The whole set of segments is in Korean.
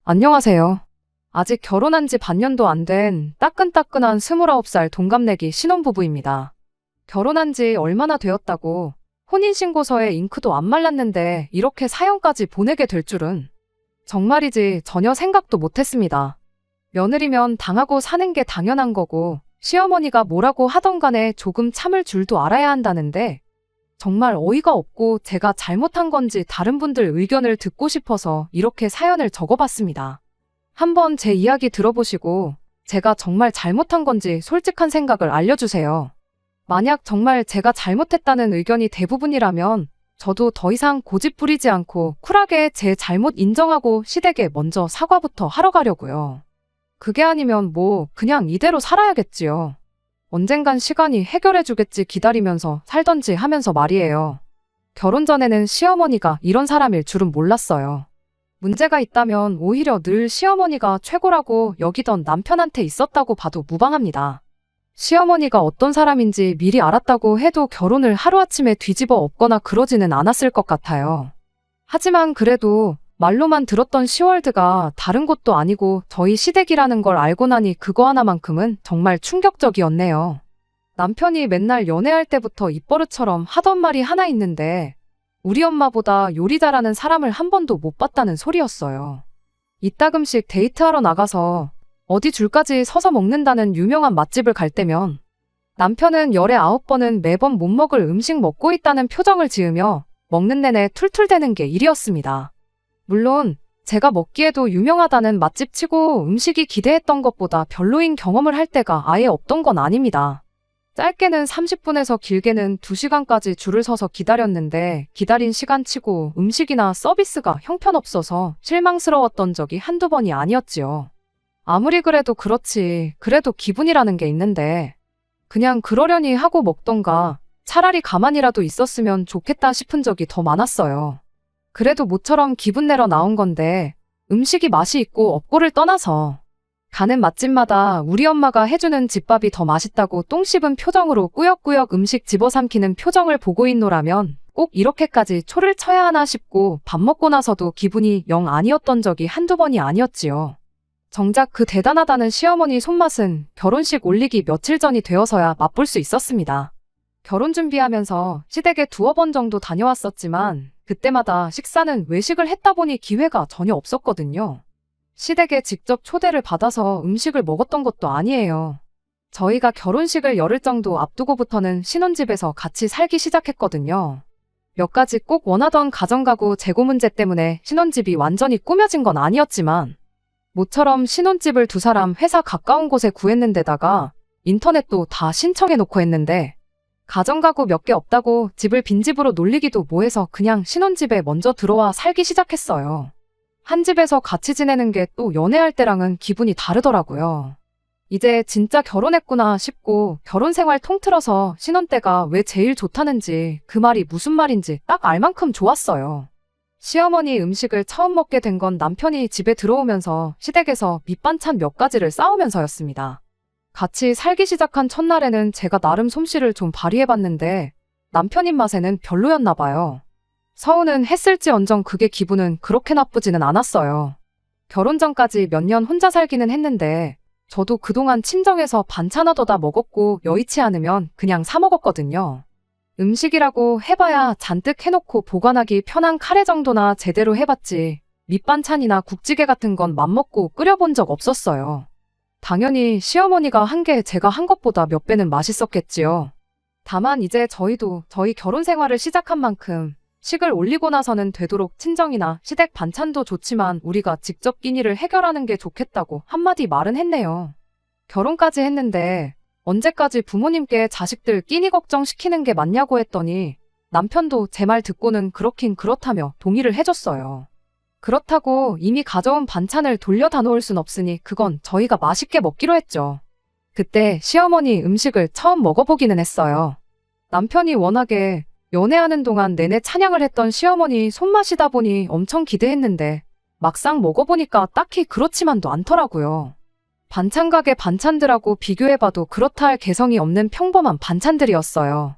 안녕하세요. 아직 결혼한 지 반년도 안 된 따끈따끈한 29살 동갑내기 신혼부부입니다. 결혼한 지 얼마나 되었다고 혼인신고서에 잉크도 안 말랐는데 이렇게 사연까지 보내게 될 줄은 정말이지 전혀 생각도 못했습니다. 며느리면 당하고 사는 게 당연한 거고 시어머니가 뭐라고 하던 간에 조금 참을 줄도 알아야 한다는데 정말 어이가 없고 제가 잘못한 건지 다른 분들 의견을 듣고 싶어서 이렇게 사연을 적어봤습니다. 한번 제 이야기 들어보시고 제가 정말 잘못한 건지 솔직한 생각을 알려주세요. 만약 정말 제가 잘못했다는 의견이 대부분이라면 저도 더 이상 고집 부리지 않고 쿨하게 제 잘못 인정하고 시댁에 먼저 사과부터 하러 가려고요. 그게 아니면 뭐 그냥 이대로 살아야겠지요. 언젠간 시간이 해결해주겠지 기다리면서 살던지 하면서 말이에요. 결혼 전에는 시어머니가 이런 사람일 줄은 몰랐어요. 문제가 있다면 오히려 늘 시어머니가 최고라고 여기던 남편한테 있었다고 봐도 무방합니다. 시어머니가 어떤 사람인지 미리 알았다고 해도 결혼을 하루아침에 뒤집어 엎거나 그러지는 않았을 것 같아요. 하지만 그래도 말로만 들었던 시월드가 다른 곳도 아니고 저희 시댁이라는 걸 알고 나니 그거 하나만큼은 정말 충격적이었네요. 남편이 맨날 연애할 때부터 입버릇처럼 하던 말이 하나 있는데 우리 엄마보다 요리 잘하는 사람을 한 번도 못 봤다는 소리였어요. 이따금씩 데이트하러 나가서 어디 줄까지 서서 먹는다는 유명한 맛집을 갈 때면 남편은 열에 9번은 매번 못 먹을 음식 먹고 있다는 표정을 지으며 먹는 내내 툴툴대는 게 일이었습니다. 물론 제가 먹기에도 유명하다는 맛집 치고 음식이 기대했던 것보다 별로인 경험을 할 때가 아예 없던 건 아닙니다. 짧게는 30분에서 길게는 2시간까지 줄을 서서 기다렸는데 기다린 시간 치고 음식이나 서비스가 형편없어서 실망스러웠던 적이 한두 번이 아니었지요. 아무리 그래도 그렇지 그래도 기분이라는 게 있는데 그냥 그러려니 하고 먹던가 차라리 가만히라도 있었으면 좋겠다 싶은 적이 더 많았어요. 그래도 모처럼 기분 내러 나온 건데 음식이 맛이 있고 없고를 떠나서 가는 맛집마다 우리 엄마가 해주는 집밥이 더 맛있다고 똥 씹은 표정으로 꾸역꾸역 음식 집어삼키는 표정을 보고 있노라면 꼭 이렇게까지 초를 쳐야 하나 싶고 밥 먹고 나서도 기분이 영 아니었던 적이 한두 번이 아니었지요. 정작 그 대단하다는 시어머니 손맛은 결혼식 올리기 며칠 전이 되어서야 맛볼 수 있었습니다. 결혼 준비하면서 시댁에 2번 정도 다녀왔었지만 그때마다 식사는 외식을 했다 보니 기회가 전혀 없었거든요. 시댁에 직접 초대를 받아서 음식을 먹었던 것도 아니에요. 저희가 결혼식을 열흘 정도 앞두고부터는 신혼집에서 같이 살기 시작했거든요. 몇 가지 꼭 원하던 가정가구 재고 문제 때문에 신혼집이 완전히 꾸며진 건 아니었지만 모처럼 신혼집을 2사람 회사 가까운 곳에 구했는데다가 인터넷도 다 신청해놓고 했는데 가정가구 몇 개 없다고 집을 빈집으로 놀리기도 뭐해서 그냥 신혼집에 먼저 들어와 살기 시작했어요. 한 집에서 같이 지내는 게 또 연애할 때랑은 기분이 다르더라고요. 이제 진짜 결혼했구나 싶고 결혼 생활 통틀어서 신혼 때가 왜 제일 좋다는지 그 말이 무슨 말인지 딱 알 만큼 좋았어요. 시어머니 음식을 처음 먹게 된 건 남편이 집에 들어오면서 시댁에서 밑반찬 몇 가지를 싸오면서였습니다. 같이 살기 시작한 첫날에는 제가 나름 솜씨를 좀 발휘해봤는데 남편 입맛에는 별로였나 봐요. 서운은 했을지언정 그게 기분은 그렇게 나쁘지는 않았어요. 결혼 전까지 몇 년 혼자 살기는 했는데 저도 그동안 친정에서 반찬 얻어다 먹었고 여의치 않으면 그냥 사 먹었거든요. 음식이라고 해봐야 잔뜩 해놓고 보관하기 편한 카레 정도나 제대로 해봤지 밑반찬이나 국찌개 같은 건 맘먹고 끓여본 적 없었어요. 당연히 시어머니가 한 게 제가 한 것보다 몇 배는 맛있었겠지요. 다만 이제 저희도 저희 결혼 생활을 시작한 만큼 식을 올리고 나서는 되도록 친정이나 시댁 반찬도 좋지만 우리가 직접 끼니를 해결하는 게 좋겠다고 한마디 말은 했네요. 결혼까지 했는데 언제까지 부모님께 자식들 끼니 걱정시키는 게 맞냐고 했더니 남편도 제 말 듣고는 그렇긴 그렇다며 동의를 해줬어요. 그렇다고 이미 가져온 반찬을 돌려다 놓을 순 없으니 그건 저희가 맛있게 먹기로 했죠. 그때 시어머니 음식을 처음 먹어보기는 했어요. 남편이 워낙에 연애하는 동안 내내 찬양을 했던 시어머니 손맛이다 보니 엄청 기대했는데 막상 먹어보니까 딱히 그렇지만도 않더라고요. 반찬 가게 반찬들하고 비교해봐도 그렇다 할 개성이 없는 평범한 반찬들이었어요.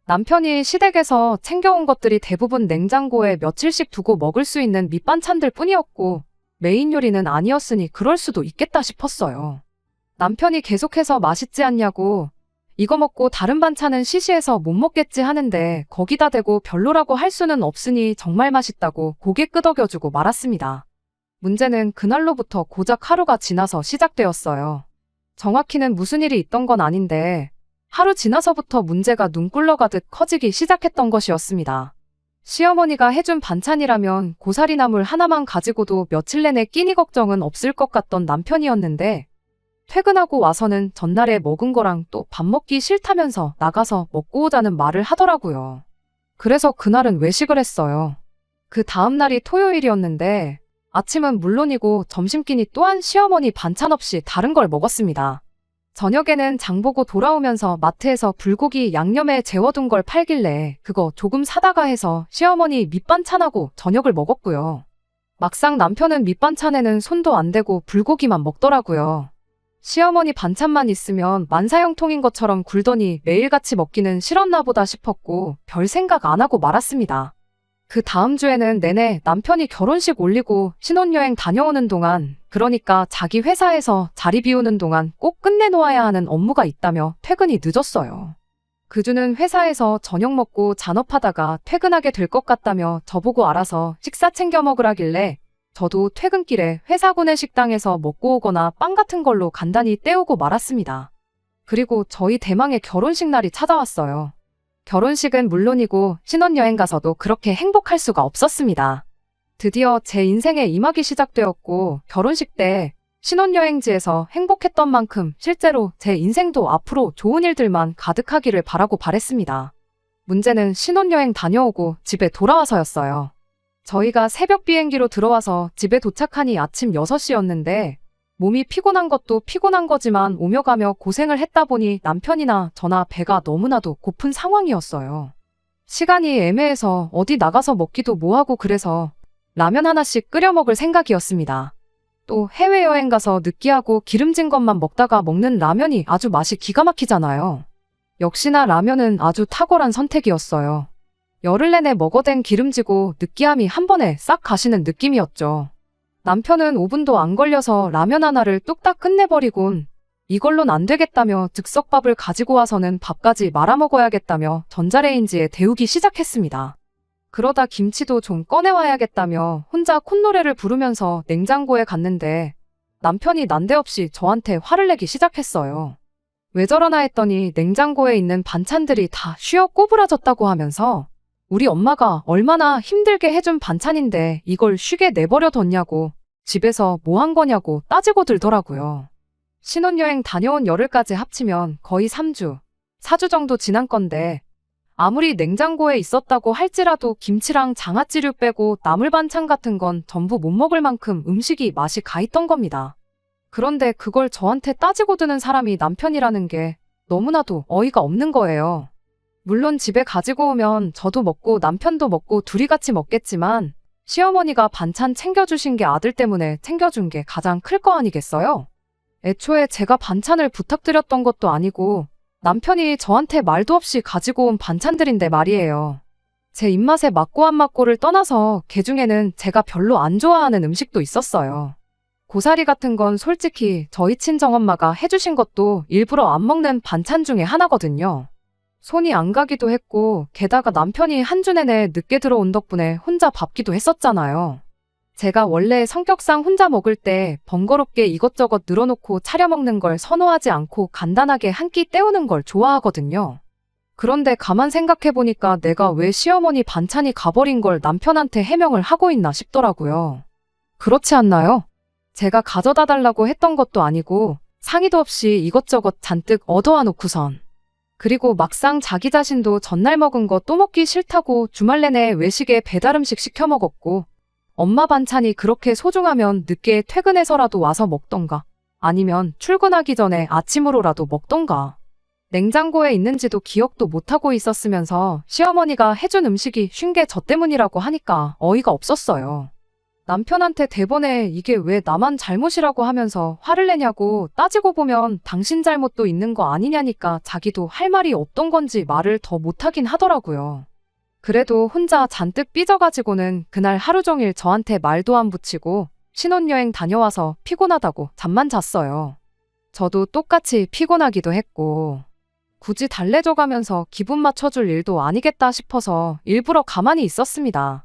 남편이 시댁에서 챙겨온 것들이 대부분 냉장고에 며칠씩 두고 먹을 수 있는 밑반찬들 뿐이었고 메인 요리는 아니었으니 그럴 수도 있겠다 싶었어요. 남편이 계속해서 맛있지 않냐고, 이거 먹고 다른 반찬은 시시해서 못 먹겠지 하는데 거기다 대고 별로라고 할 수는 없으니 정말 맛있다고 고개 끄덕여주고 말았습니다. 문제는 그날로부터 고작 하루가 지나서 시작되었어요. 정확히는 무슨 일이 있던 건 아닌데 하루 지나서부터 문제가 눈 꿀러가듯 커지기 시작했던 것이었습니다. 시어머니가 해준 반찬이라면 고사리나물 하나만 가지고도 며칠 내내 끼니 걱정은 없을 것 같던 남편이었는데 퇴근하고 와서는 전날에 먹은 거랑 또 밥 먹기 싫다면서 나가서 먹고 오자는 말을 하더라고요. 그래서 그날은 외식을 했어요. 그 다음 날이 토요일이었는데 아침은 물론이고 점심끼니 또한 시어머니 반찬 없이 다른 걸 먹었습니다. 저녁에는 장 보고 돌아오면서 마트에서 불고기 양념에 재워둔 걸 팔길래 그거 조금 사다가 해서 시어머니 밑반찬하고 저녁을 먹었고요. 막상 남편은 밑반찬에는 손도 안 대고 불고기만 먹더라고요. 시어머니 반찬만 있으면 만사형통인 것처럼 굴더니 매일같이 먹기는 싫었나 보다 싶었고 별 생각 안 하고 말았습니다. 그 다음 주에는 내내 남편이 결혼식 올리고 신혼여행 다녀오는 동안, 그러니까 자기 회사에서 자리 비우는 동안 꼭 끝내놓아야 하는 업무가 있다며 퇴근이 늦었어요. 그 주는 회사에서 저녁 먹고 잔업하다가 퇴근하게 될 것 같다며 저보고 알아서 식사 챙겨 먹으라길래 저도 퇴근길에 회사 구내식당에서 먹고 오거나 빵 같은 걸로 간단히 때우고 말았습니다. 그리고 저희 대망의 결혼식 날이 찾아왔어요. 결혼식은 물론이고 신혼여행 가서도 그렇게 행복할 수가 없었습니다. 드디어 제 인생의 이막이 시작되었고 결혼식 때 신혼여행지에서 행복했던 만큼 실제로 제 인생도 앞으로 좋은 일들만 가득하기를 바라고 바랬습니다. 문제는 신혼여행 다녀오고 집에 돌아와서였어요. 저희가 새벽 비행기로 들어와서 집에 도착하니 아침 6시였는데 몸이 피곤한 것도 피곤한 거지만 오며 가며 고생을 했다 보니 남편이나 저나 배가 너무나도 고픈 상황이었어요. 시간이 애매해서 어디 나가서 먹기도 뭐하고 그래서 라면 하나씩 끓여 먹을 생각이었습니다. 또 해외여행 가서 느끼하고 기름진 것만 먹다가 먹는 라면이 아주 맛이 기가 막히잖아요. 역시나 라면은 아주 탁월한 선택이었어요. 열흘 내내 먹어댄 기름지고 느끼함이 한 번에 싹 가시는 느낌이었죠. 남편은 5분도 안 걸려서 라면 하나를 뚝딱 끝내버리곤 이걸론 안 되겠다며 즉석밥을 가지고 와서는 밥까지 말아먹어야겠다며 전자레인지에 데우기 시작했습니다. 그러다 김치도 좀 꺼내와야겠다며 혼자 콧노래를 부르면서 냉장고에 갔는데 남편이 난데없이 저한테 화를 내기 시작했어요. 왜 저러나 했더니 냉장고에 있는 반찬들이 다 쉬어 꼬부라졌다고 하면서 우리 엄마가 얼마나 힘들게 해준 반찬인데 이걸 쉬게 내버려 뒀냐고 집에서 뭐 한 거냐고 따지고 들더라고요. 신혼여행 다녀온 열흘까지 합치면 거의 3주, 4주 정도 지난 건데 아무리 냉장고에 있었다고 할지라도 김치랑 장아찌를 빼고 나물 반찬 같은 건 전부 못 먹을 만큼 음식이 맛이 가있던 겁니다. 그런데 그걸 저한테 따지고 드는 사람이 남편이라는 게 너무나도 어이가 없는 거예요. 물론 집에 가지고 오면 저도 먹고 남편도 먹고 둘이 같이 먹겠지만 시어머니가 반찬 챙겨주신 게 아들 때문에 챙겨준 게 가장 클 거 아니겠어요? 애초에 제가 반찬을 부탁드렸던 것도 아니고 남편이 저한테 말도 없이 가지고 온 반찬들인데 말이에요. 제 입맛에 맞고 안 맞고를 떠나서 그중에는 제가 별로 안 좋아하는 음식도 있었어요. 고사리 같은 건 솔직히 저희 친정엄마가 해주신 것도 일부러 안 먹는 반찬 중에 하나거든요. 손이 안 가기도 했고 게다가 남편이 한 주 내내 늦게 들어온 덕분에 혼자 밟기도 했었잖아요. 제가 원래 성격상 혼자 먹을 때 번거롭게 이것저것 늘어놓고 차려 먹는 걸 선호하지 않고 간단하게 한 끼 때우는 걸 좋아하거든요. 그런데 가만 생각해보니까 내가 왜 시어머니 반찬이 가버린 걸 남편한테 해명을 하고 있나 싶더라고요. 그렇지 않나요? 제가 가져다 달라고 했던 것도 아니고 상의도 없이 이것저것 잔뜩 얻어와 놓고선. 그리고 막상 자기 자신도 전날 먹은 거 또 먹기 싫다고 주말 내내 외식에 배달음식 시켜 먹었고 엄마 반찬이 그렇게 소중하면 늦게 퇴근해서라도 와서 먹던가 아니면 출근하기 전에 아침으로라도 먹던가 냉장고에 있는지도 기억도 못하고 있었으면서 시어머니가 해준 음식이 쉰 게 저 때문이라고 하니까 어이가 없었어요. 남편한테 대번에 이게 왜 나만 잘못이라고 하면서 화를 내냐고 따지고 보면 당신 잘못도 있는 거 아니냐니까 자기도 할 말이 없던 건지 말을 더 못하긴 하더라고요. 그래도 혼자 잔뜩 삐져가지고는 그날 하루 종일 저한테 말도 안 붙이고 신혼여행 다녀와서 피곤하다고 잠만 잤어요. 저도 똑같이 피곤하기도 했고, 굳이 달래줘가면서 기분 맞춰줄 일도 아니겠다 싶어서 일부러 가만히 있었습니다.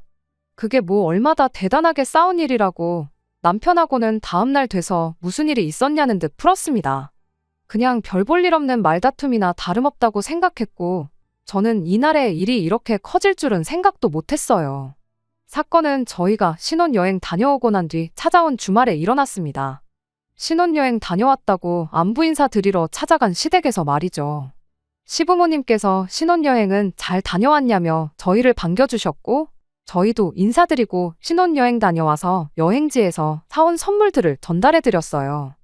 그게 뭐 얼마나 대단하게 싸운 일이라고 남편하고는 다음날 돼서 무슨 일이 있었냐는 듯 풀었습니다. 그냥 별 볼 일 없는 말다툼이나 다름없다고 생각했고, 저는 이날에 일이 이렇게 커질 줄은 생각도 못했어요. 사건은 저희가 신혼여행 다녀오고 난 뒤 찾아온 주말에 일어났습니다. 신혼여행 다녀왔다고 안부 인사 드리러 찾아간 시댁에서 말이죠. 시부모님께서 신혼여행은 잘 다녀왔냐며 저희를 반겨주셨고, 저희도 인사드리고 신혼여행 다녀와서 여행지에서 사온 선물들을 전달해드렸어요.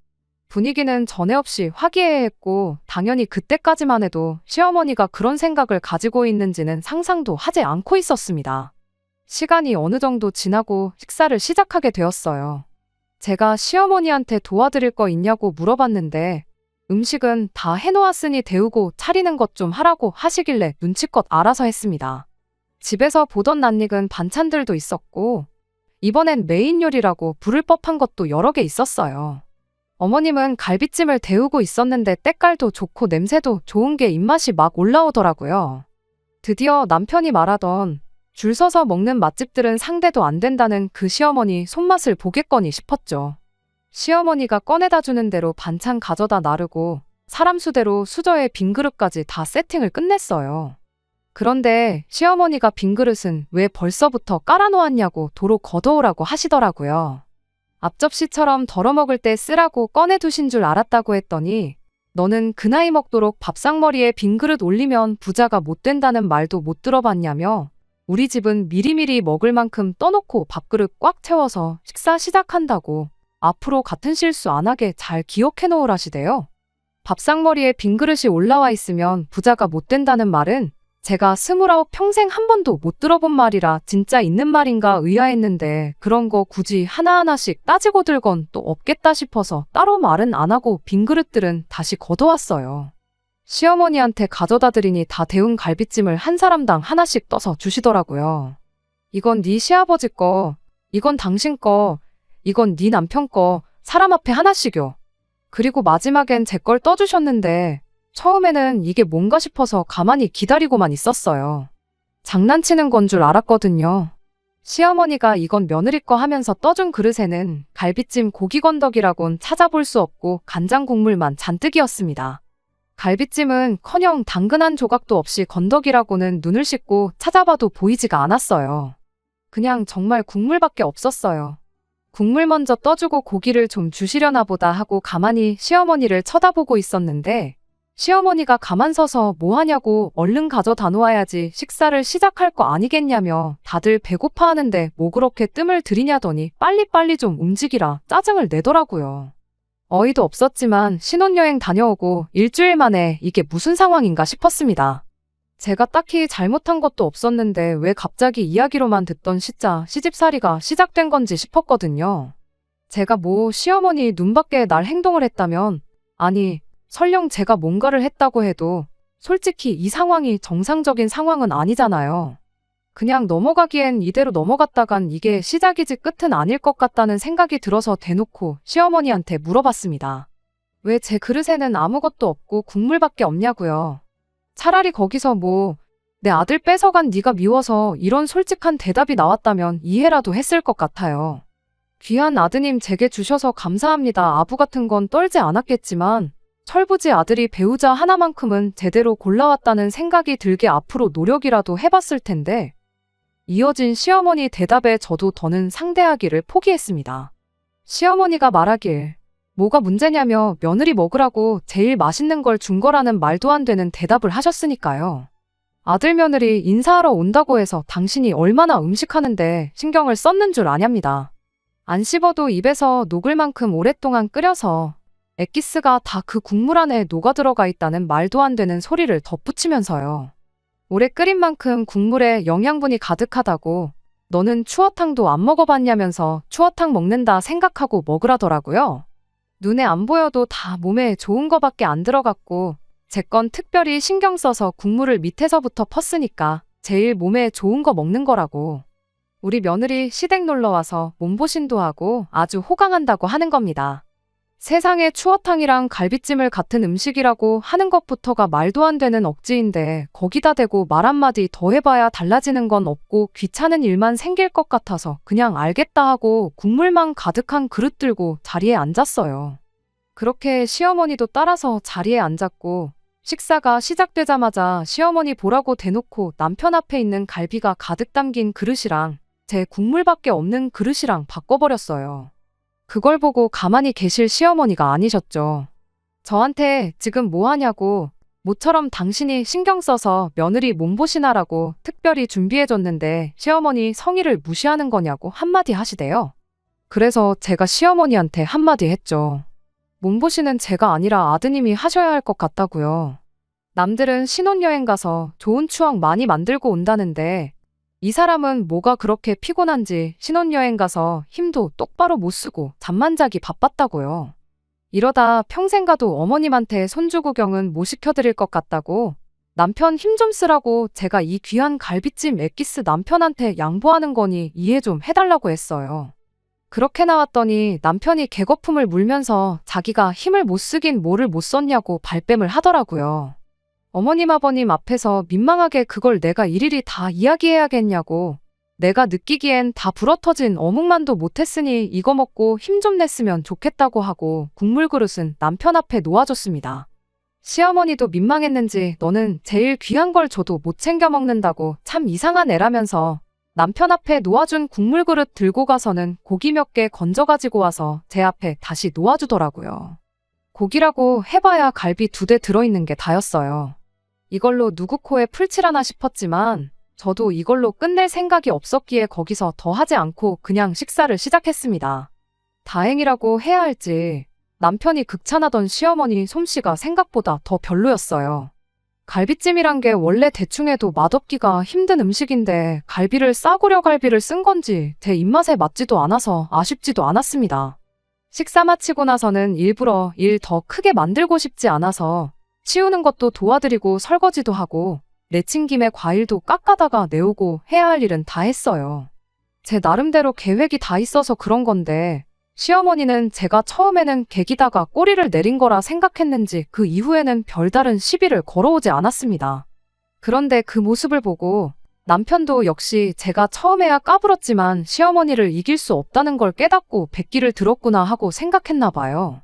분위기는 전에 없이 화기애애했고, 당연히 그때까지만 해도 시어머니가 그런 생각을 가지고 있는지는 상상도 하지 않고 있었습니다. 시간이 어느 정도 지나고 식사를 시작하게 되었어요. 제가 시어머니한테 도와드릴 거 있냐고 물어봤는데, 음식은 다 해놓았으니 데우고 차리는 것 좀 하라고 하시길래 눈치껏 알아서 했습니다. 집에서 보던 낯익은 반찬들도 있었고, 이번엔 메인 요리라고 부를 법한 것도 여러 개 있었어요. 어머님은 갈비찜을 데우고 있었는데 때깔도 좋고 냄새도 좋은 게 입맛이 막 올라오더라고요. 드디어 남편이 말하던 줄 서서 먹는 맛집들은 상대도 안 된다는 그 시어머니 손맛을 보겠거니 싶었죠. 시어머니가 꺼내다 주는 대로 반찬 가져다 나르고 사람 수대로 수저에 빈 그릇까지 다 세팅을 끝냈어요. 그런데 시어머니가 빈 그릇은 왜 벌써부터 깔아놓았냐고 도로 걷어오라고 하시더라고요. 앞접시처럼 덜어먹을 때 쓰라고 꺼내두신 줄 알았다고 했더니, 너는 그 나이 먹도록 밥상머리에 빈 그릇 올리면 부자가 못 된다는 말도 못 들어봤냐며, 우리 집은 미리미리 먹을 만큼 떠놓고 밥그릇 꽉 채워서 식사 시작한다고 앞으로 같은 실수 안 하게 잘 기억해 놓으라시대요. 밥상머리에 빈 그릇이 올라와 있으면 부자가 못 된다는 말은 제가 29 평생 한 번도 못 들어본 말이라 진짜 있는 말인가 의아했는데, 그런 거 굳이 하나하나씩 따지고 들건 또 없겠다 싶어서 따로 말은 안 하고 빈 그릇들은 다시 걷어왔어요. 시어머니한테 가져다 드리니 다 데운 갈비찜을 한 사람당 하나씩 떠서 주시더라고요. 이건 네 시아버지 거, 이건 당신 거, 이건 네 남편 거, 사람 앞에 하나씩요. 그리고 마지막엔 제 걸 떠주셨는데, 처음에는 이게 뭔가 싶어서 가만히 기다리고만 있었어요. 장난치는 건 줄 알았거든요. 시어머니가 이건 며느리 거 하면서 떠준 그릇에는 갈비찜 고기 건더기라곤 찾아볼 수 없고 간장 국물만 잔뜩이었습니다. 갈비찜은 커녕 당근 한 조각도 없이 건더기라고는 눈을 씻고 찾아봐도 보이지가 않았어요. 그냥 정말 국물밖에 없었어요. 국물 먼저 떠주고 고기를 좀 주시려나 보다 하고 가만히 시어머니를 쳐다보고 있었는데, 시어머니가 가만 서서 뭐 하냐고 얼른 가져다 놓아야지 식사를 시작할 거 아니겠냐며 다들 배고파하는데 뭐 그렇게 뜸을 들이냐더니 빨리빨리 좀 움직이라 짜증을 내더라고요. 어이도 없었지만 신혼여행 다녀오고 일주일 만에 이게 무슨 상황인가 싶었습니다. 제가 딱히 잘못한 것도 없었는데 왜 갑자기 이야기로만 듣던 시집살이가 시작된 건지 싶었거든요. 제가 뭐 시어머니 눈밖에 날 행동을 했다면, 아니 설령 제가 뭔가를 했다고 해도 솔직히 이 상황이 정상적인 상황은 아니잖아요. 그냥 넘어가기엔 이대로 넘어갔다간 이게 시작이지 끝은 아닐 것 같다는 생각이 들어서 대놓고 시어머니한테 물어봤습니다. 왜 제 그릇에는 아무것도 없고 국물밖에 없냐고요. 차라리 거기서 뭐 내 아들 뺏어간 네가 미워서 이런 솔직한 대답이 나왔다면 이해라도 했을 것 같아요. 귀한 아드님 제게 주셔서 감사합니다. 아부 같은 건 떨지 않았겠지만 철부지 아들이 배우자 하나만큼은 제대로 골라왔다는 생각이 들게 앞으로 노력이라도 해봤을 텐데, 이어진 시어머니 대답에 저도 더는 상대하기를 포기했습니다. 시어머니가 말하길 뭐가 문제냐며 며느리 먹으라고 제일 맛있는 걸 준 거라는 말도 안 되는 대답을 하셨으니까요. 아들 며느리 인사하러 온다고 해서 당신이 얼마나 음식하는데 신경을 썼는 줄 아냐입니다. 안 씹어도 입에서 녹을 만큼 오랫동안 끓여서 엑기스가 다 그 국물 안에 녹아 들어가 있다는 말도 안 되는 소리를 덧붙이면서요. 오래 끓인 만큼 국물에 영양분이 가득하다고, 너는 추어탕도 안 먹어봤냐면서 추어탕 먹는다 생각하고 먹으라더라고요. 눈에 안 보여도 다 몸에 좋은 거밖에 안 들어갔고, 제 건 특별히 신경 써서 국물을 밑에서부터 펐으니까 제일 몸에 좋은 거 먹는 거라고. 우리 며느리 시댁 놀러와서 몸보신도 하고 아주 호강한다고 하는 겁니다. 세상에 추어탕이랑 갈비찜을 같은 음식이라고 하는 것부터가 말도 안 되는 억지인데 거기다 대고 말 한마디 더 해봐야 달라지는 건 없고 귀찮은 일만 생길 것 같아서 그냥 알겠다 하고 국물만 가득한 그릇 들고 자리에 앉았어요. 그렇게 시어머니도 따라서 자리에 앉았고 식사가 시작되자마자 시어머니 보라고 대놓고 남편 앞에 있는 갈비가 가득 담긴 그릇이랑 제 국물밖에 없는 그릇이랑 바꿔버렸어요. 그걸 보고 가만히 계실 시어머니가 아니셨죠. 저한테 지금 뭐 하냐고, 모처럼 당신이 신경 써서 며느리 몸보신하라고 특별히 준비해줬는데 시어머니 성의를 무시하는 거냐고 한마디 하시대요. 그래서 제가 시어머니한테 한마디 했죠. 몸보신은 제가 아니라 아드님이 하셔야 할 것 같다고요. 남들은 신혼여행 가서 좋은 추억 많이 만들고 온다는데 이 사람은 뭐가 그렇게 피곤한지 신혼여행 가서 힘도 똑바로 못 쓰고 잠만 자기 바빴다고요. 이러다 평생 가도 어머님한테 손주 구경은 못 시켜드릴 것 같다고 남편 힘 좀 쓰라고 제가 이 귀한 갈비찜 엑기스 남편한테 양보하는 거니 이해 좀 해달라고 했어요. 그렇게 나왔더니 남편이 개거품을 물면서 자기가 힘을 못 쓰긴 뭐를 못 썼냐고 발뺌을 하더라고요. 어머님 아버님 앞에서 민망하게 그걸 내가 일일이 다 이야기해야겠냐고, 내가 느끼기엔 다 불어터진 어묵만도 못했으니 이거 먹고 힘 좀 냈으면 좋겠다고 하고 국물 그릇은 남편 앞에 놓아줬습니다. 시어머니도 민망했는지 너는 제일 귀한 걸 줘도 못 챙겨 먹는다고 참 이상한 애라면서 남편 앞에 놓아준 국물 그릇 들고 가서는 고기 몇 개 건져 가지고 와서 제 앞에 다시 놓아주더라고요. 고기라고 해봐야 갈비 2대 들어있는 게 다였어요. 이걸로 누구 코에 풀칠하나 싶었지만 저도 이걸로 끝낼 생각이 없었기에 거기서 더 하지 않고 그냥 식사를 시작했습니다. 다행이라고 해야 할지 남편이 극찬하던 시어머니 솜씨가 생각보다 더 별로였어요. 갈비찜이란 게 원래 대충 해도 맛없기가 힘든 음식인데 갈비를 싸구려 갈비를 쓴 건지 제 입맛에 맞지도 않아서 아쉽지도 않았습니다. 식사 마치고 나서는 일부러 일 더 크게 만들고 싶지 않아서 치우는 것도 도와드리고 설거지도 하고 내친 김에 과일도 깎아다가 내오고 해야 할 일은 다 했어요. 제 나름대로 계획이 다 있어서 그런 건데 시어머니는 제가 처음에는 개기다가 꼬리를 내린 거라 생각했는지 그 이후에는 별다른 시비를 걸어오지 않았습니다. 그런데 그 모습을 보고 남편도 역시 제가 처음에야 까불었지만 시어머니를 이길 수 없다는 걸 깨닫고 백기를 들었구나 하고 생각했나 봐요.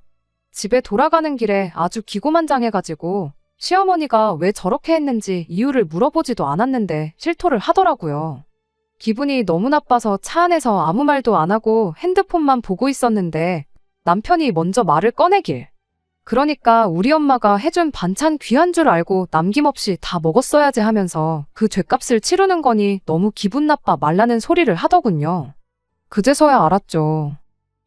집에 돌아가는 길에 아주 기고만장해가지고 시어머니가 왜 저렇게 했는지 이유를 물어보지도 않았는데 실토를 하더라고요. 기분이 너무 나빠서 차 안에서 아무 말도 안 하고 핸드폰만 보고 있었는데 남편이 먼저 말을 꺼내길. 그러니까 우리 엄마가 해준 반찬 귀한 줄 알고 남김없이 다 먹었어야지 하면서 그 죗값을 치르는 거니 너무 기분 나빠 말라는 소리를 하더군요. 그제서야 알았죠.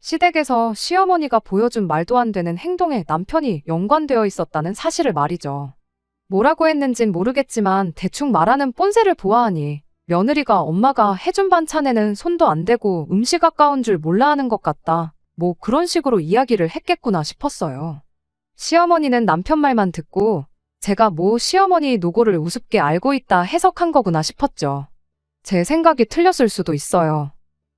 시댁에서 시어머니가 보여준 말도 안 되는 행동에 남편이 연관되어 있었다는 사실을 말이죠. 뭐라고 했는진 모르겠지만 대충 말하는 뽐새를 보아하니 며느리가 엄마가 해준 반찬에는 손도 안 대고 음식 아까운 줄 몰라 하는 것 같다. 뭐 그런 식으로 이야기를 했겠구나 싶었어요. 시어머니는 남편 말만 듣고 제가 뭐 시어머니 노고를 우습게 알고 있다 해석한 거구나 싶었죠. 제 생각이 틀렸을 수도 있어요.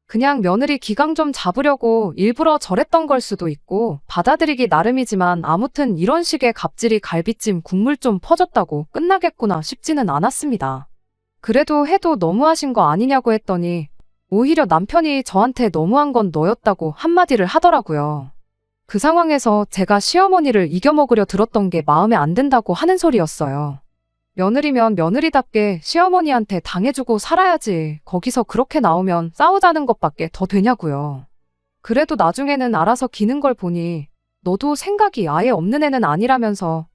그냥 며느리 기강 좀 잡으려고 일부러 저랬던 걸 수도 있고 받아들이기 나름이지만 아무튼 이런 식의 갑질이 갈비찜 국물 좀 퍼졌다고 끝나겠구나 싶지는 않았습니다. 그래도 해도 너무하신 거 아니냐고 했더니 오히려 남편이 저한테 너무한 건 너였다고 한마디를 하더라고요. 그 상황에서 제가 시어머니를 이겨먹으려 들었던 게 마음에 안 든다고 하는 소리였어요. 며느리면 며느리답게 시어머니한테 당해주고 살아야지 거기서 그렇게 나오면 싸우자는 것밖에 더 되냐고요. 그래도 나중에는 알아서 기는 걸 보니 너도 생각이 아예 없는 애는 아니라면서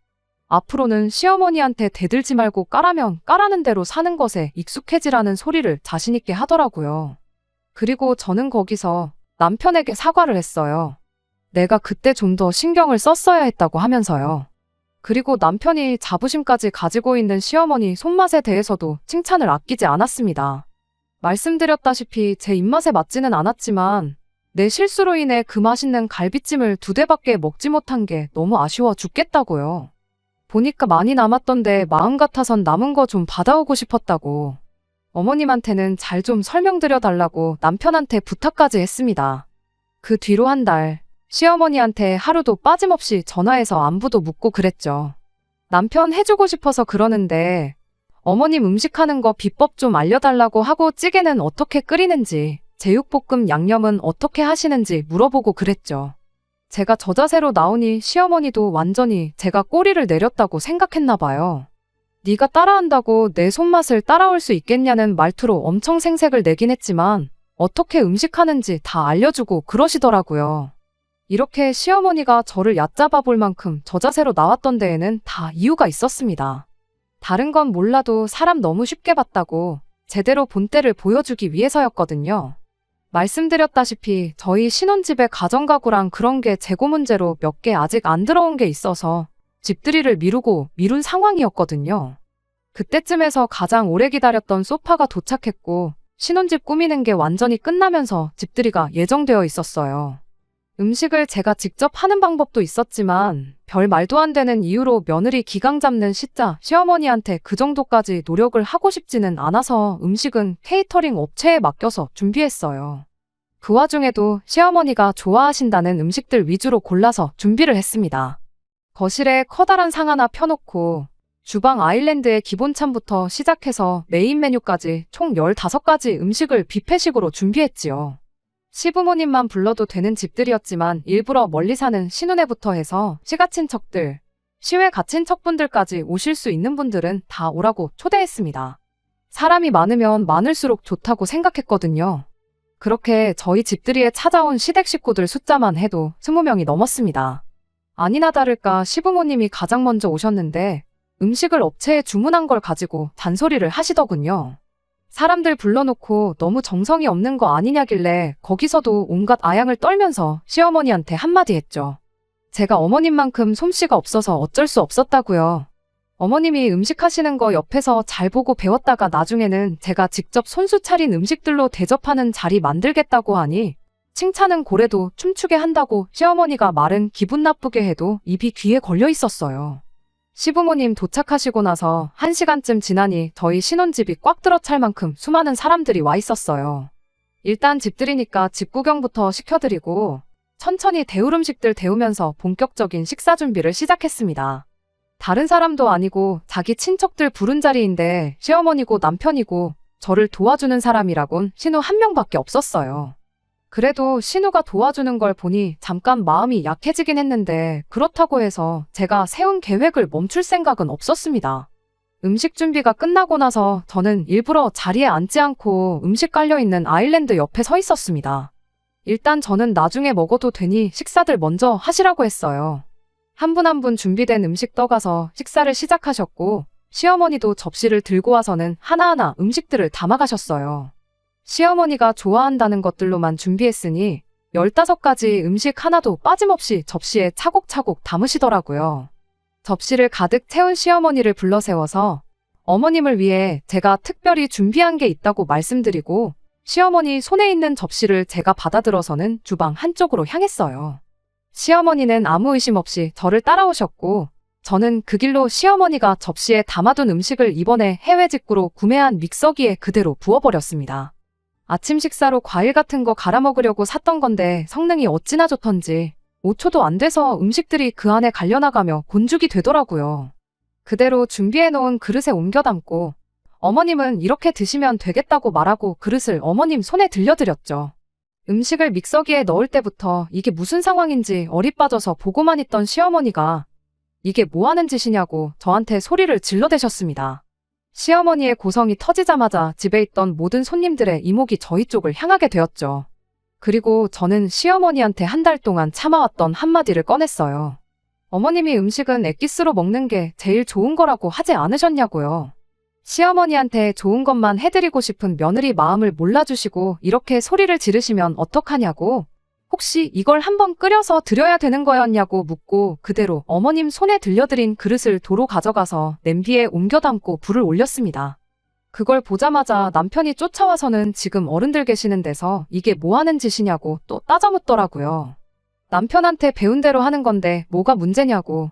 앞으로는 시어머니한테 대들지 말고 까라면 까라는 대로 사는 것에 익숙해지라는 소리를 자신있게 하더라고요. 그리고 저는 거기서 남편에게 사과를 했어요. 내가 그때 좀 더 신경을 썼어야 했다고 하면서요. 그리고 남편이 자부심까지 가지고 있는 시어머니 손맛에 대해서도 칭찬을 아끼지 않았습니다. 말씀드렸다시피 제 입맛에 맞지는 않았지만 내 실수로 인해 그 맛있는 갈비찜을 2대밖에 먹지 못한 게 너무 아쉬워 죽겠다고요. 보니까 많이 남았던데 마음 같아선 남은 거 좀 받아오고 싶었다고. 어머님한테는 잘 좀 설명드려 달라고 남편한테 부탁까지 했습니다. 그 뒤로 한 달, 시어머니한테 하루도 빠짐없이 전화해서 안부도 묻고 그랬죠. 남편 해주고 싶어서 그러는데 어머님 음식하는 거 비법 좀 알려달라고 하고 찌개는 어떻게 끓이는지, 제육볶음 양념은 어떻게 하시는지 물어보고 그랬죠. 제가 저자세로 나오니 시어머니도 완전히 제가 꼬리를 내렸다고 생각했나 봐요. 네가 따라한다고 내 손맛을 따라올 수 있겠냐는 말투로 엄청 생색을 내긴 했지만 어떻게 음식하는지 다 알려주고 그러시더라고요. 이렇게 시어머니가 저를 얕잡아 볼 만큼 저자세로 나왔던 데에는 다 이유가 있었습니다. 다른 건 몰라도 사람 너무 쉽게 봤다고 제대로 본때를 보여주기 위해서였거든요. 말씀드렸다시피 저희 신혼집에 가정가구랑 그런 게 재고 문제로 몇 개 아직 안 들어온 게 있어서 집들이를 미룬 상황이었거든요. 그때쯤에서 가장 오래 기다렸던 소파가 도착했고 신혼집 꾸미는 게 완전히 끝나면서 집들이가 예정되어 있었어요. 음식을 제가 직접 하는 방법도 있었지만 별 말도 안 되는 이유로 며느리 기강 잡는 시어머니한테 그 정도까지 노력을 하고 싶지는 않아서 음식은 케이터링 업체에 맡겨서 준비했어요. 그 와중에도 시어머니가 좋아하신다는 음식들 위주로 골라서 준비를 했습니다. 거실에 커다란 상 하나 펴놓고 주방 아일랜드의 기본찬부터 시작해서 메인 메뉴까지 총 15가지 음식을 뷔페식으로 준비했지요. 시부모님만 불러도 되는 집들이었지만 일부러 멀리 사는 신혼애부터 해서 시가친척들, 시외 가친척분들까지 오실 수 있는 분들은 다 오라고 초대했습니다. 사람이 많으면 많을수록 좋다고 생각했거든요. 그렇게 저희 집들이에 찾아온 시댁 식구들 숫자만 해도 20명이 넘었습니다. 아니나 다를까 시부모님이 가장 먼저 오셨는데 음식을 업체에 주문한 걸 가지고 잔소리를 하시더군요. 사람들 불러놓고 너무 정성이 없는 거 아니냐길래 거기서도 온갖 아양을 떨면서 시어머니한테 한마디 했죠. 제가 어머님만큼 솜씨가 없어서 어쩔 수 없었다고요. 어머님이 음식 하시는 거 옆에서 잘 보고 배웠다가 나중에는 제가 직접 손수 차린 음식들로 대접하는 자리 만들겠다고 하니 칭찬은 고래도 춤추게 한다고 시어머니가 말은 기분 나쁘게 해도 입이 귀에 걸려 있었어요. 시부모님 도착하시고 나서 1시간쯤 지나니 저희 신혼집이 꽉 들어찰 만큼 수많은 사람들이 와 있었어요. 일단 집들이니까 집 구경부터 시켜드리고 천천히 데울 음식들 데우면서 본격적인 식사 준비를 시작했습니다. 다른 사람도 아니고 자기 친척들 부른 자리인데 시어머니고 남편이고 저를 도와주는 사람이라곤 신우 한 명밖에 없었어요. 그래도 신우가 도와주는 걸 보니 잠깐 마음이 약해지긴 했는데 그렇다고 해서 제가 세운 계획을 멈출 생각은 없었습니다. 음식 준비가 끝나고 나서 저는 일부러 자리에 앉지 않고 음식 깔려있는 아일랜드 옆에 서 있었습니다. 일단 저는 나중에 먹어도 되니 식사들 먼저 하시라고 했어요. 한 분 한 분 준비된 음식 떠가서 식사를 시작하셨고 시어머니도 접시를 들고 와서는 하나하나 음식들을 담아가셨어요. 시어머니가 좋아한다는 것들로만 준비했으니 15가지 음식 하나도 빠짐없이 접시에 차곡차곡 담으시더라고요. 접시를 가득 채운 시어머니를 불러 세워서 어머님을 위해 제가 특별히 준비한 게 있다고 말씀드리고 시어머니 손에 있는 접시를 제가 받아들어서는 주방 한쪽으로 향했어요. 시어머니는 아무 의심 없이 저를 따라오셨고 저는 그 길로 시어머니가 접시에 담아둔 음식을 이번에 해외 직구로 구매한 믹서기에 그대로 부어버렸습니다. 아침 식사로 과일 같은 거 갈아 먹으려고 샀던 건데 성능이 어찌나 좋던지 5초도 안 돼서 음식들이 그 안에 갈려나가며 곤죽이 되더라고요. 그대로 준비해놓은 그릇에 옮겨 담고 어머님은 이렇게 드시면 되겠다고 말하고 그릇을 어머님 손에 들려드렸죠. 음식을 믹서기에 넣을 때부터 이게 무슨 상황인지 어리 빠져서 보고만 있던 시어머니가 이게 뭐 하는 짓이냐고 저한테 소리를 질러대셨습니다. 시어머니의 고성이 터지자마자 집에 있던 모든 손님들의 이목이 저희 쪽을 향하게 되었죠. 그리고 저는 시어머니한테 한 달 동안 참아왔던 한마디를 꺼냈어요. 어머님이 음식은 엑기스로 먹는 게 제일 좋은 거라고 하지 않으셨냐고요. 시어머니한테 좋은 것만 해드리고 싶은 며느리 마음을 몰라주시고 이렇게 소리를 지르시면 어떡하냐고, 혹시 이걸 한번 끓여서 드려야 되는 거였냐고 묻고 그대로 어머님 손에 들려드린 그릇을 도로 가져가서 냄비에 옮겨 담고 불을 올렸습니다. 그걸 보자마자 남편이 쫓아와서는 지금 어른들 계시는 데서 이게 뭐 하는 짓이냐고 또 따져 묻더라고요. 남편한테 배운 대로 하는 건데 뭐가 문제냐고.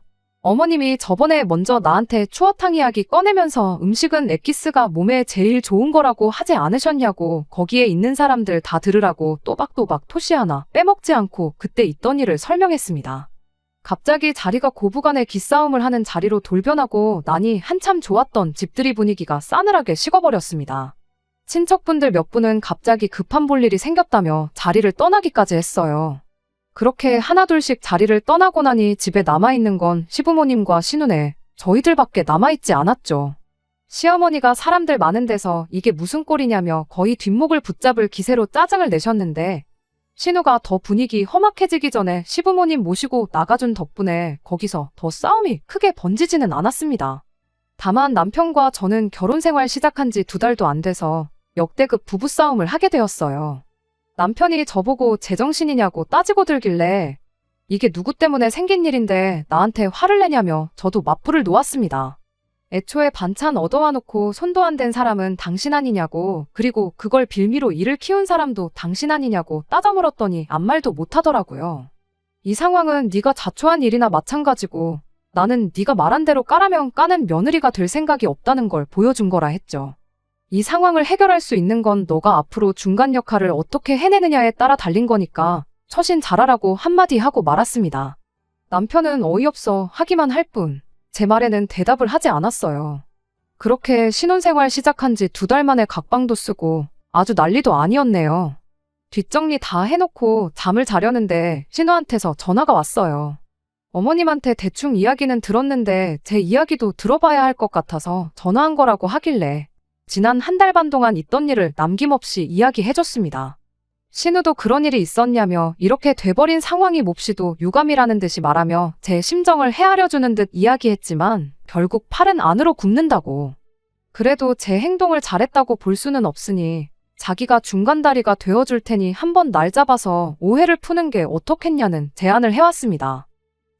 어머님이 저번에 먼저 나한테 추어탕 이야기 꺼내면서 음식은 엑기스가 몸에 제일 좋은 거라고 하지 않으셨냐고 거기에 있는 사람들 다 들으라고 또박또박 토시 하나 빼먹지 않고 그때 있던 일을 설명했습니다. 갑자기 자리가 고부간의 기싸움을 하는 자리로 돌변하고 나니 한참 좋았던 집들이 분위기가 싸늘하게 식어버렸습니다. 친척분들 몇 분은 갑자기 급한 볼일이 생겼다며 자리를 떠나기까지 했어요. 그렇게 하나둘씩 자리를 떠나고 나니 집에 남아있는 건 시부모님과 시누네, 저희들밖에 남아있지 않았죠. 시어머니가 사람들 많은 데서 이게 무슨 꼴이냐며 거의 뒷목을 붙잡을 기세로 짜증을 내셨는데 신우가 더 분위기 험악해지기 전에 시부모님 모시고 나가준 덕분에 거기서 더 싸움이 크게 번지지는 않았습니다. 다만 남편과 저는 결혼 생활 시작한 지 2달도 안 돼서 역대급 부부싸움을 하게 되었어요. 남편이 저보고 제정신이냐고 따지고 들길래 이게 누구 때문에 생긴 일인데 나한테 화를 내냐며 저도 맞불을 놓았습니다. 애초에 반찬 얻어와 놓고 손도 안 댄 사람은 당신 아니냐고 그리고 그걸 빌미로 일을 키운 사람도 당신 아니냐고 따져물었더니 아무 말도 못하더라고요. 이 상황은 네가 자초한 일이나 마찬가지고 나는 네가 말한 대로 까라면 까는 며느리가 될 생각이 없다는 걸 보여준 거라 했죠. 이 상황을 해결할 수 있는 건 너가 앞으로 중간 역할을 어떻게 해내느냐에 따라 달린 거니까 처신 잘하라고 한마디 하고 말았습니다. 남편은 어이없어 하기만 할 뿐 제 말에는 대답을 하지 않았어요. 그렇게 신혼생활 시작한 지 2달 만에 각방도 쓰고 아주 난리도 아니었네요. 뒷정리 다 해놓고 잠을 자려는데 신우한테서 전화가 왔어요. 어머님한테 대충 이야기는 들었는데 제 이야기도 들어봐야 할 것 같아서 전화한 거라고 하길래 지난 1달 반 동안 있던 일을 남김없이 이야기해줬습니다. 신우도 그런 일이 있었냐며 이렇게 돼버린 상황이 몹시도 유감이라는 듯이 말하며 제 심정을 헤아려주는 듯 이야기했지만 결국 팔은 안으로 굽는다고. 그래도 제 행동을 잘했다고 볼 수는 없으니 자기가 중간다리가 되어줄 테니 한번 날 잡아서 오해를 푸는 게 어떻겠냐는 제안을 해왔습니다.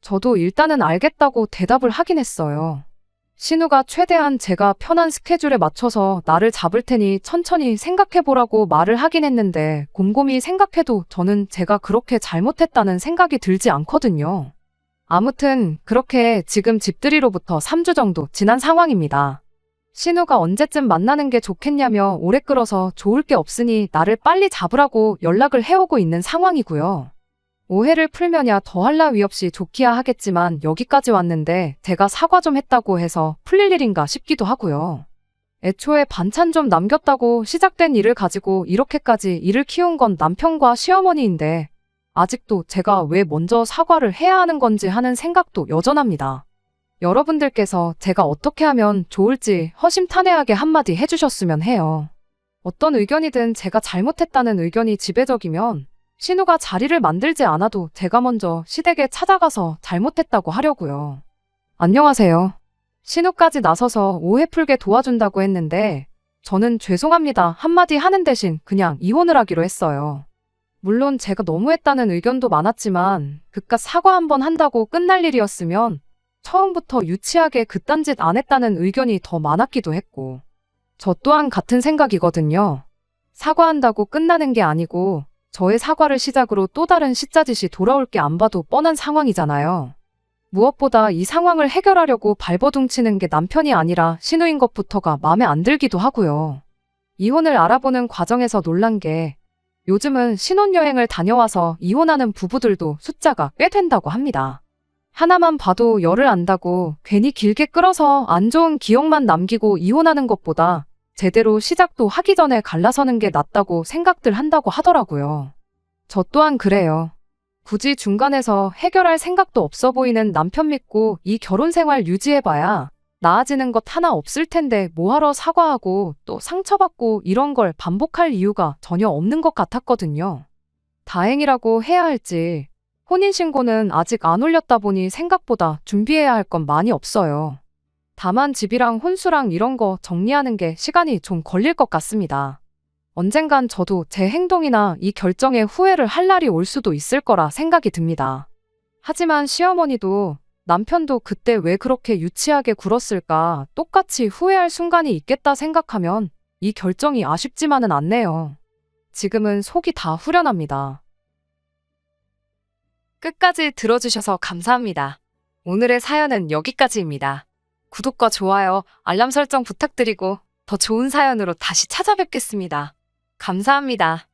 저도 일단은 알겠다고 대답을 하긴 했어요. 신우가 최대한 제가 편한 스케줄에 맞춰서 나를 잡을 테니 천천히 생각해보라고 말을 하긴 했는데 곰곰이 생각해도 저는 제가 그렇게 잘못했다는 생각이 들지 않거든요. 아무튼 그렇게 지금 집들이로부터 3주 정도 지난 상황입니다. 신우가 언제쯤 만나는 게 좋겠냐며 오래 끌어서 좋을 게 없으니 나를 빨리 잡으라고 연락을 해오고 있는 상황이고요. 오해를 풀면야 더할 나위 없이 좋기야 하겠지만 여기까지 왔는데 제가 사과 좀 했다고 해서 풀릴 일인가 싶기도 하고요. 애초에 반찬 좀 남겼다고 시작된 일을 가지고 이렇게까지 일을 키운 건 남편과 시어머니인데 아직도 제가 왜 먼저 사과를 해야 하는 건지 하는 생각도 여전합니다. 여러분들께서 제가 어떻게 하면 좋을지 허심탄회하게 한마디 해주셨으면 해요. 어떤 의견이든 제가 잘못했다는 의견이 지배적이면 신우가 자리를 만들지 않아도 제가 먼저 시댁에 찾아가서 잘못했다고 하려고요. 안녕하세요. 신우까지 나서서 오해 풀게 도와준다고 했는데 저는 죄송합니다 한마디 하는 대신 그냥 이혼을 하기로 했어요. 물론 제가 너무했다는 의견도 많았지만 그깟 사과 한번 한다고 끝날 일이었으면 처음부터 유치하게 그딴 짓 안 했다는 의견이 더 많았기도 했고 저 또한 같은 생각이거든요. 사과한다고 끝나는 게 아니고 저의 사과를 시작으로 또 다른 시짜짓이 돌아올 게 안 봐도 뻔한 상황이잖아요. 무엇보다 이 상황을 해결하려고 발버둥치는 게 남편이 아니라 신우인 것부터가 마음에 안 들기도 하고요. 이혼을 알아보는 과정에서 놀란 게 요즘은 신혼여행을 다녀와서 이혼하는 부부들도 숫자가 꽤 된다고 합니다. 하나만 봐도 열을 안다고 괜히 길게 끌어서 안 좋은 기억만 남기고 이혼하는 것보다 제대로 시작도 하기 전에 갈라서는 게 낫다고 생각들 한다고 하더라고요. 저 또한 그래요. 굳이 중간에서 해결할 생각도 없어 보이는 남편 믿고 이 결혼 생활 유지해봐야 나아지는 것 하나 없을 텐데 뭐하러 사과하고 또 상처받고 이런 걸 반복할 이유가 전혀 없는 것 같았거든요. 다행이라고 해야 할지 혼인신고는 아직 안 올렸다 보니 생각보다 준비해야 할 건 많이 없어요. 다만 집이랑 혼수랑 이런 거 정리하는 게 시간이 좀 걸릴 것 같습니다. 언젠간 저도 제 행동이나 이 결정에 후회를 할 날이 올 수도 있을 거라 생각이 듭니다. 하지만 시어머니도 남편도 그때 왜 그렇게 유치하게 굴었을까 똑같이 후회할 순간이 있겠다 생각하면 이 결정이 아쉽지만은 않네요. 지금은 속이 다 후련합니다. 끝까지 들어주셔서 감사합니다. 오늘의 사연은 여기까지입니다. 구독과 좋아요, 알람 설정 부탁드리고 더 좋은 사연으로 다시 찾아뵙겠습니다. 감사합니다.